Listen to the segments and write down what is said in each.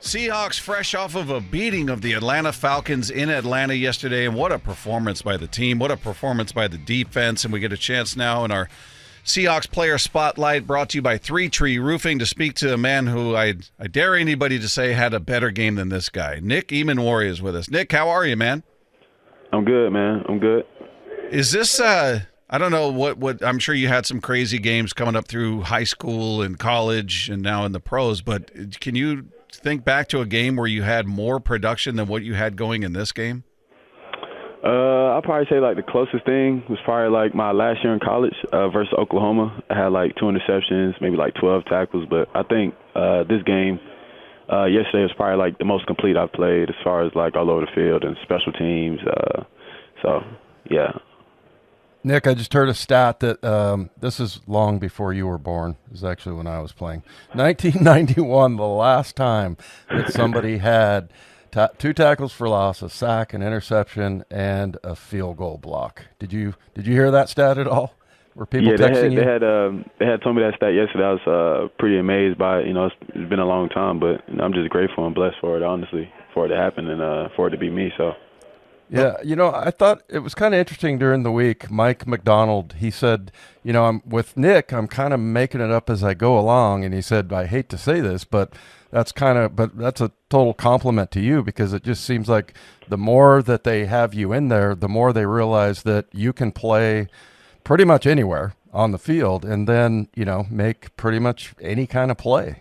Seahawks fresh off of a beating of the Atlanta Falcons in Atlanta yesterday, and what a performance by the team. What a performance by the defense. And we get a chance now in our Seahawks Player Spotlight, brought to you by Three Tree Roofing, to speak to a man who I dare anybody to say had a better game than this guy. Nick Emmanwori is with us. Nick, how are you, man? I'm good, man. I'm good. Is this I don't know what I'm sure you had some crazy games coming up through high school and college and now in the pros, but can you think back to a game where you had more production than what you had going in this game? I'll probably say like the closest thing was probably like my last year in college versus Oklahoma. I had like 2 interceptions, maybe like 12 tackles, but I think this game yesterday was probably like the most complete I've played as far as like all over the field and special teams. So yeah. Nick, I just heard a stat that this is long before you were born. This is actually when I was playing. 1991, the last time that somebody had 2 tackles for loss, a sack, an interception, and a field goal block. Did you hear that stat at all? Were people texting you? They had told me that stat yesterday. I was pretty amazed by it. You know, it's been a long time, but I'm just grateful and blessed for it, honestly, for it to happen and for it to be me. So. Yeah, you know, I thought it was kind of interesting during the week. Mike Macdonald, he said, you know, I'm with Nick, I'm kind of making it up as I go along. And he said, I hate to say this, but that's a total compliment to you, because it just seems like the more that they have you in there, the more they realize that you can play pretty much anywhere on the field and then, you know, make pretty much any kind of play.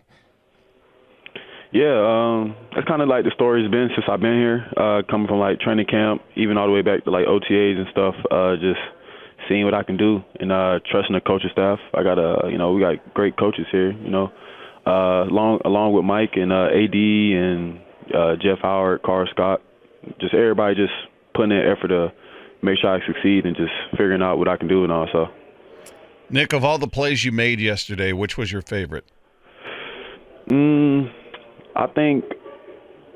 Yeah, that's kind of like the story's been since I've been here, coming from like training camp, even all the way back to like OTAs and stuff, just seeing what I can do and trusting the coaching staff. I got we got great coaches here, you know, along with Mike and AD and Jeff Howard, Carl Scott, just everybody just putting in effort to make sure I succeed and just figuring out what I can do and all. So, Nick, of all the plays you made yesterday, which was your favorite? I think,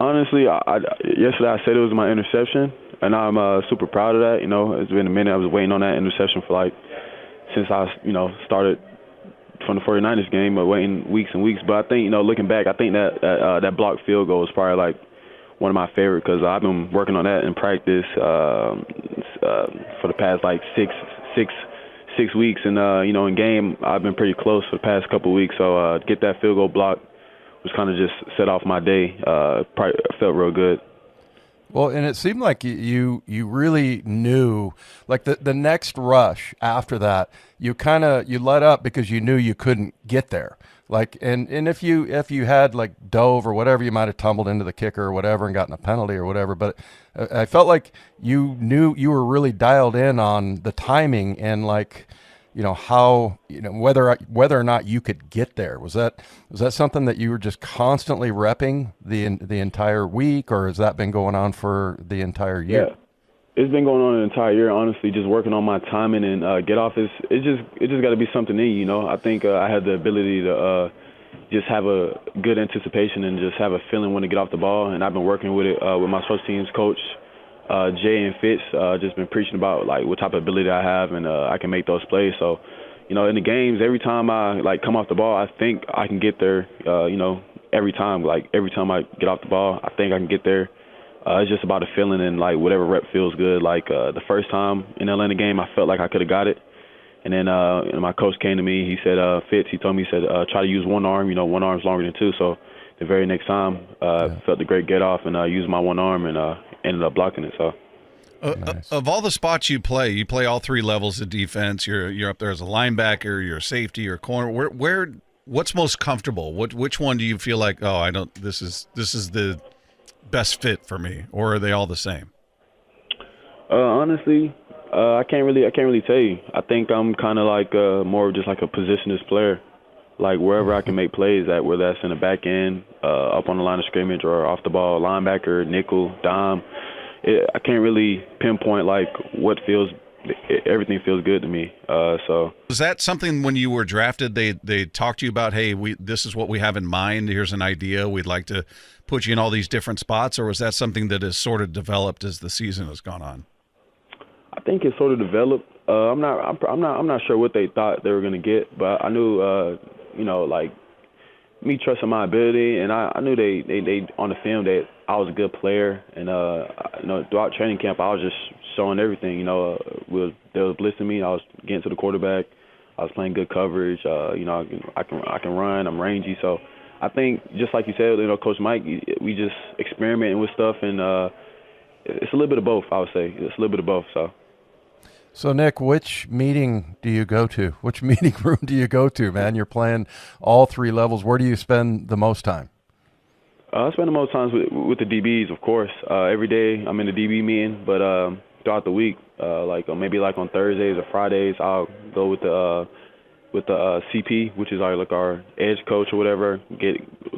honestly, yesterday I said it was my interception, and I'm super proud of that. You know, it's been a minute. I was waiting on that interception for since I, started from the 49ers game, but waiting weeks and weeks. But I think, looking back, I think that blocked field goal is probably like one of my favorite, because I've been working on that in practice for the past like six weeks, and in game I've been pretty close for the past couple of weeks. So to get that field goal block was kind of just set off my day. Probably felt real good. Well, and it seemed like you really knew, like the next rush after that, you let up because you knew you couldn't get there. Like, and if you had like dove or whatever, you might have tumbled into the kicker or whatever and gotten a penalty or whatever. But I felt like you knew you were really dialed in on the timing and like, how, whether or not you could get there. Was that something that you were just constantly repping the entire week, or has that been going on for the entire year? Yeah, it's been going on the entire year. Honestly, just working on my timing and get off. It just got to be something in you. I think I had the ability to just have a good anticipation and just have a feeling when to get off the ball. And I've been working with it with my special teams coach, Jay and Fitz, just been preaching about like what type of ability I have, and I can make those plays. So, in the games, every time I come off the ball, I think I can get there. Every time I get off the ball, I think I can get there. It's just about a feeling and like whatever rep feels good. Like the first time in the Atlanta game, I felt like I could have got it, and then my coach came to me. He said, Fitz, he told me, try to use one arm. One arm's longer than two. So the very next time, felt the great get off and used my one arm and ended up blocking it. So, nice. Of all the spots you play all 3 levels of defense. You're up there as a linebacker, you're a safety, you're a corner. What's most comfortable? Which one do you feel like, this is the best fit for me, or are they all the same? Honestly, I can't really tell you. I think I'm kind of like more of just like a positionless player. Like wherever I can make plays at, whether that's in the back end, up on the line of scrimmage, or off the ball, linebacker, nickel, dime. I can't really pinpoint like what feels. Everything feels good to me. So was that something when you were drafted? They talked to you about, hey, this is what we have in mind. Here's an idea. We'd like to put you in all these different spots, or was that something that has sort of developed as the season has gone on? I think it sort of developed. I'm not sure what they thought they were going to get, but I knew, me trusting my ability, and I knew they on the film that I was a good player, and throughout training camp I was just showing everything. They was blitzing me, I was getting to the quarterback, I was playing good coverage. I can run, I'm rangy, so I think just like you said, Coach Mike, we just experimenting with stuff, and it's a little bit of both. I would say it's a little bit of both. So, Nick, which meeting do you go to? Which meeting room do you go to, man? You're playing all three levels. Where do you spend the most time? I spend the most times with the DBs, of course. Every day I'm in the DB meeting, but throughout the week, maybe on Thursdays or Fridays, I'll go with the CP, which is our edge coach or whatever.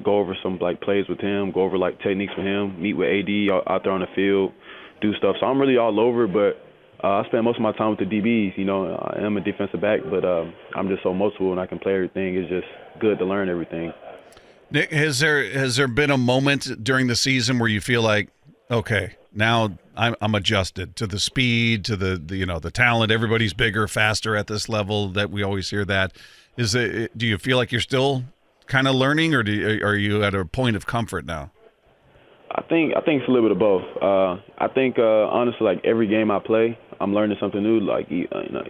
Go over some plays with him, go over techniques with him, meet with AD out there on the field, do stuff. So I'm really all over, but I spend most of my time with the DBs. I am a defensive back, but I'm just so multiple and I can play everything. It's just good to learn everything. Nick, has there been a moment during the season where you feel like, okay, now I'm adjusted to the speed, to the talent? Everybody's bigger, faster at this level. That we always hear that. Do you feel like you're still kind of learning, or are you at a point of comfort now? I think it's a little bit of both. I think honestly, every game I play, I'm learning something new.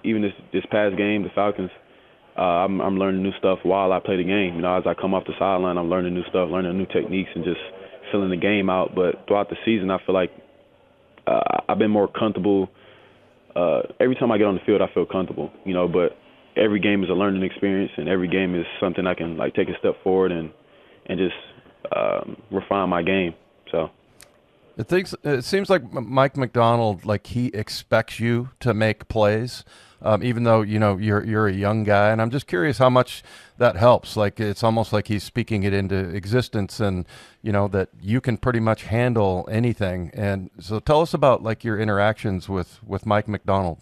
Even this past game, the Falcons, I'm learning new stuff while I play the game. As I come off the sideline, I'm learning new stuff, learning new techniques, and just filling the game out. But throughout the season, I feel like I've been more comfortable. Every time I get on the field, I feel comfortable. But every game is a learning experience, and every game is something I can take a step forward and just refine my game. So it seems like Mike Macdonald, he expects you to make plays, even though you're a young guy. And I'm just curious how much that helps. It's almost like he's speaking it into existence, and that you can pretty much handle anything. And so tell us about your interactions with Mike Macdonald.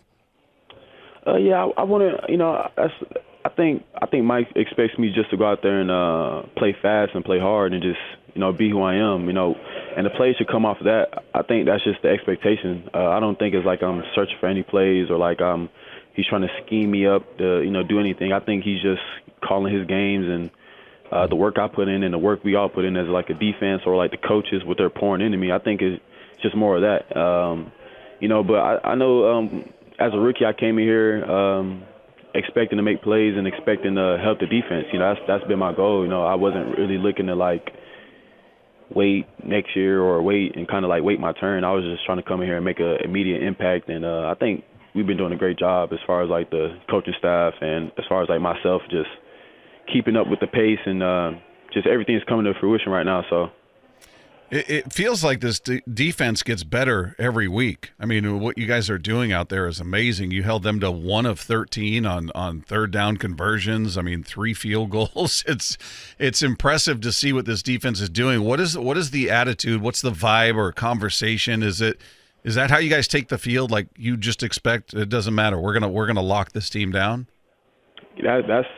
I want to. I think Mike expects me just to go out there and play fast and play hard and just be who I am. And the plays should come off of that. I think that's just the expectation. I don't think it's I'm searching for any plays or he's trying to scheme me up to do anything. I think he's just calling his games, and the work I put in and the work we all put in as a defense or the coaches, what they're pouring into me. I think it's just more of that. But I know as a rookie I came in here expecting to make plays and expecting to help the defense. That's been my goal. I wasn't really looking to wait next year or wait and wait my turn. I was just trying to come in here and make an immediate impact, and I think we've been doing a great job as far as the coaching staff and as far as myself just keeping up with the pace, and just everything's coming to fruition right now. So it feels like this defense gets better every week. I mean, what you guys are doing out there is amazing. You held them to 1 of 13 on third down conversions. I mean, 3 field goals. It's impressive to see what this defense is doing. What is the attitude? What's the vibe or conversation? Is that how you guys take the field? You just expect it doesn't matter. We're gonna lock this team down. That's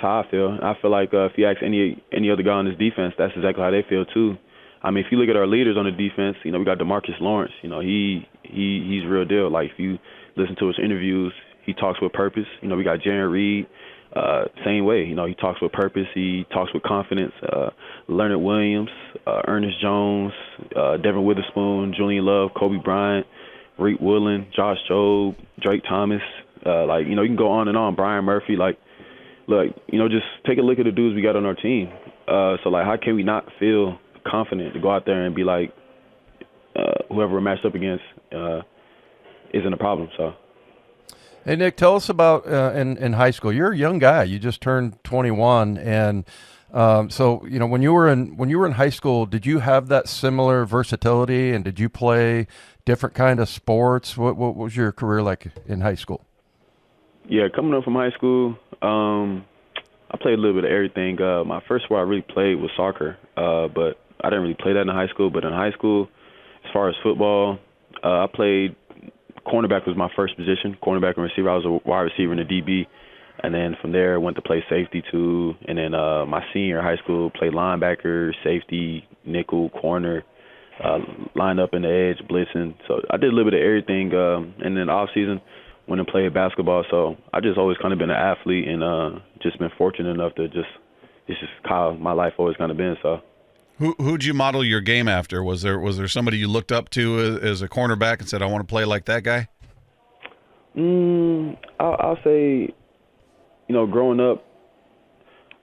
how I feel. I feel like if you ask any other guy on this defense, that's exactly how they feel too. I mean, if you look at our leaders on the defense, we got DeMarcus Lawrence. He's real deal. If you listen to his interviews, he talks with purpose. We got Jaron Reed, same way. He talks with purpose. He talks with confidence. Leonard Williams, Ernest Jones, Devin Witherspoon, Julian Love, Kobe Bryant, Reed Woolen, Josh Jobe, Drake Thomas. You can go on and on. Brian Murphy. Just take a look at the dudes we got on our team. So how can we not feel confident to go out there and be whoever we're matched up against isn't a problem. So, hey Nick, tell us about in high school. You're a young guy. You just turned 21, and so when you were in high school, did you have that similar versatility, and did you play different kind of sports? What was your career like in high school? Yeah, coming up from high school, I played a little bit of everything. My first sport I really played was soccer, but I didn't really play that in high school. But in high school, as far as football, I played cornerback was my first position, cornerback and receiver. I was a wide receiver in the DB. And then from there, went to play safety too. And then my senior high school, played linebacker, safety, nickel, corner, lined up in the edge, blitzing. So I did a little bit of everything. And then off season, went and played basketball. So I just always kind of been an athlete and just been fortunate enough to just it's just how my life always kind of been. So. Who'd you model your game after? Was there somebody you looked up to as a cornerback and said, I want to play like that guy? I'll say, growing up,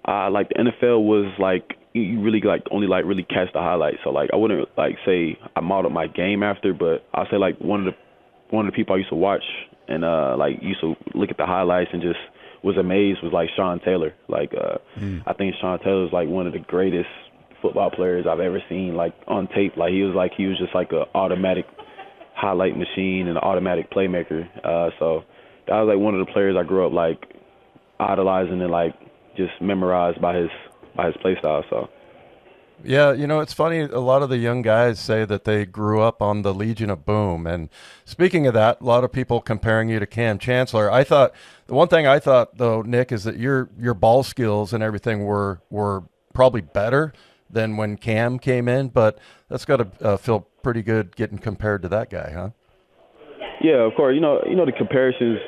like the NFL was like you really like only like really catch the highlights. So like I wouldn't like say I modeled my game after, but I'll say like one of the people I used to watch and like used to look at the highlights and just was amazed was like Sean Taylor. Like I think Sean Taylor is like one of the greatest football players I've ever seen, like on tape. Like he was just like an automatic highlight machine and an automatic playmaker. So that was like one of the players I grew up like idolizing and like just memorized by his play style. So yeah, it's funny. A lot of the young guys say that they grew up on the Legion of Boom. And speaking of that, a lot of people comparing you to Kim Chancellor. The one thing I thought though, Nick, is that your ball skills and everything were probably better than when Cam came in, but that's got to feel pretty good getting compared to that guy, huh? Yeah, of course. The comparisons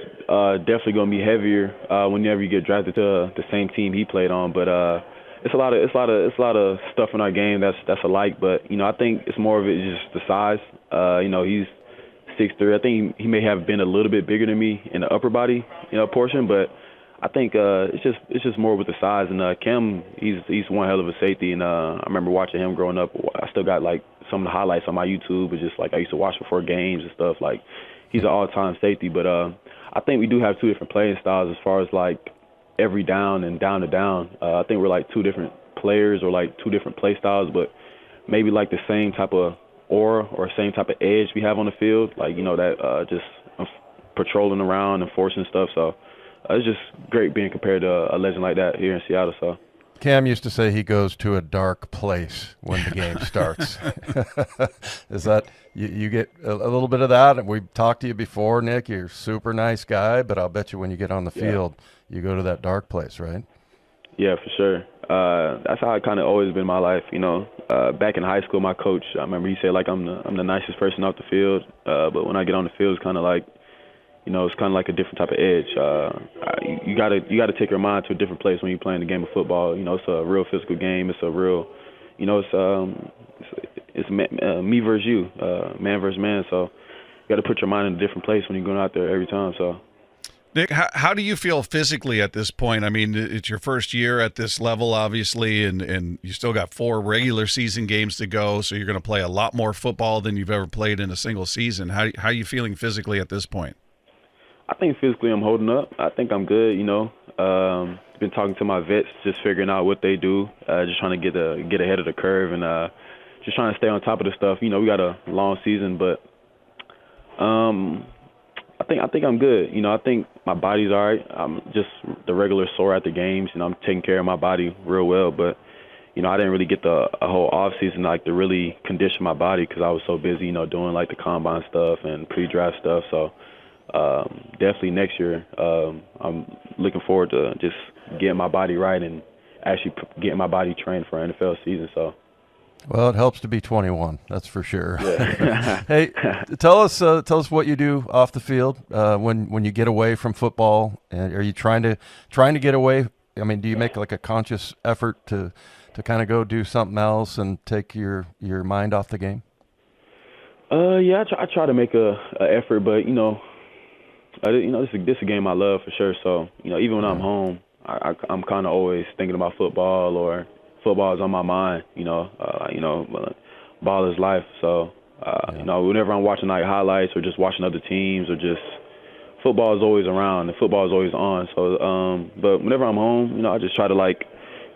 definitely gonna be heavier whenever you get drafted to the same team he played on. But it's a lot of stuff in our game that's alike. But I think it's more of it just the size. He's 6'3". I think he may have been a little bit bigger than me in the upper body portion, but I think it's just more with the size. And Kim, he's one hell of a safety. And I remember watching him growing up. I still got like some of the highlights on my YouTube. It's just like I used to watch before games and stuff. Like he's an all-time safety. But I think we do have two different playing styles as far as like every down and down to down. I think we're like two different players or like two different play styles, but maybe like the same type of aura or same type of edge we have on the field. Like that just patrolling around and forcing stuff. So. It's just great being compared to a legend like that here in Seattle. So, Cam used to say he goes to a dark place when the game starts. Is that you get a little bit of that? And we've talked to you before, Nick. You're a super nice guy, but I'll bet you when you get on the field, you go to that dark place, right? Yeah, for sure. That's how it kind of always been my life. Back in high school, my coach, I remember he said like I'm the nicest person off the field, but when I get on the field, it's kind of like. It's kind of like a different type of edge. You gotta take your mind to a different place when you're playing the game of football. It's a real physical game. It's a real, it's me versus you, man versus man. So you got to put your mind in a different place when you're going out there every time. So, Nick, how do you feel physically at this point? I mean, it's your first year at this level, obviously, and you still got 4 regular season games to go. So you're going to play a lot more football than you've ever played in a single season. How are you feeling physically at this point? I think physically I'm holding up. I think I'm good, Been talking to my vets, just figuring out what they do, just trying to get ahead of the curve and just trying to stay on top of the stuff. We got a long season, but I think I'm good. I think my body's all right. I'm just the regular sore at the games, I'm taking care of my body real well, but I didn't really get a whole off season like to really condition my body because I was so busy, doing like the combine stuff and pre-draft stuff. So definitely next year, I'm looking forward to just getting my body right and actually getting my body trained for NFL season. So, well, it helps to be 21, that's for sure. Yeah. Hey, tell us what you do off the field when you get away from football. And are you trying to get away? I mean, do you make like a conscious effort to kind of go do something else and take your mind off the game? Yeah, I try to make a effort, but this is a game I love for sure. So, even when I'm home, I'm kind of always thinking about football or football is on my mind, ball is life. So, whenever I'm watching like highlights or just watching other teams or just football is always around and football is always on. So, but whenever I'm home, I just try to like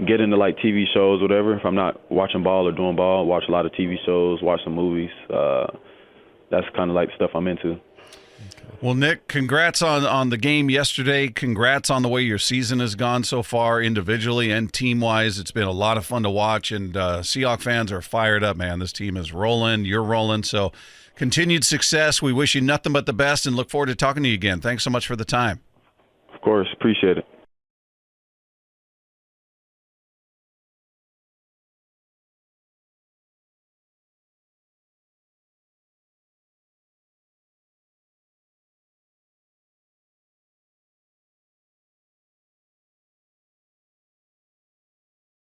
get into like TV shows, whatever. If I'm not watching ball or doing ball, watch a lot of TV shows, watch some movies. That's kind of like the stuff I'm into. Well, Nick, congrats on the game yesterday. Congrats on the way your season has gone so far, individually and team-wise. It's been a lot of fun to watch, and Seahawks fans are fired up, man. This team is rolling. You're rolling. So continued success. We wish you nothing but the best and look forward to talking to you again. Thanks so much for the time. Of course. Appreciate it.